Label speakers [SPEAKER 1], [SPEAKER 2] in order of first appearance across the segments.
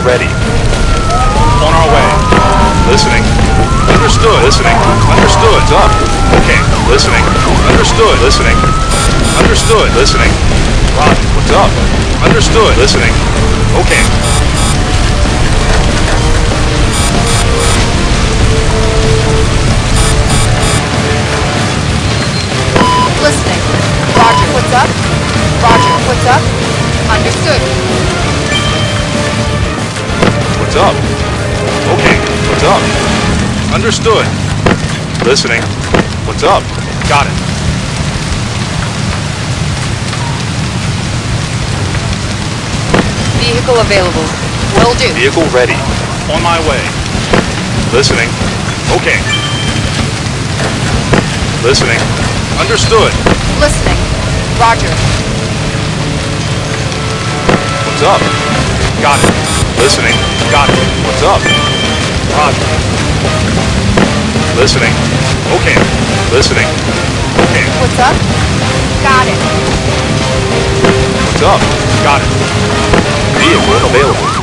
[SPEAKER 1] ready. On our way. Listening. Understood. Listening. Understood. What's up? Okay. Listening. Understood. Listening. Understood. Listening. Roger. What's up? Understood. Listening. Okay.
[SPEAKER 2] Listening. Roger. What's up? Roger. What's up? Understood.
[SPEAKER 1] What's up? Okay. What's up? Understood. Listening. What's up? Got it.
[SPEAKER 2] Vehicle available. Will do.
[SPEAKER 1] Vehicle ready. On my way. Listening. Okay. Listening. Understood.
[SPEAKER 2] Listening. Roger.
[SPEAKER 1] What's up? Got it. Listening. Got it. What's up? Roger. Listening. Okay. Listening. Okay.
[SPEAKER 2] What's up? Got it.
[SPEAKER 1] What's up? Got it. Vehicle available.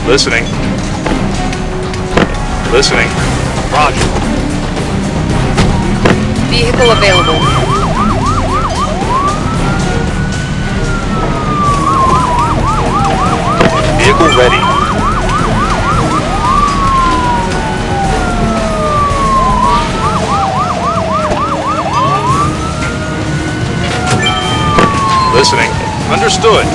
[SPEAKER 1] Listening. Listening. Roger.
[SPEAKER 2] Vehicle available.
[SPEAKER 1] Vehicle ready. Listening. Understood.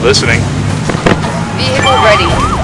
[SPEAKER 1] Listening.
[SPEAKER 2] Vehicle ready.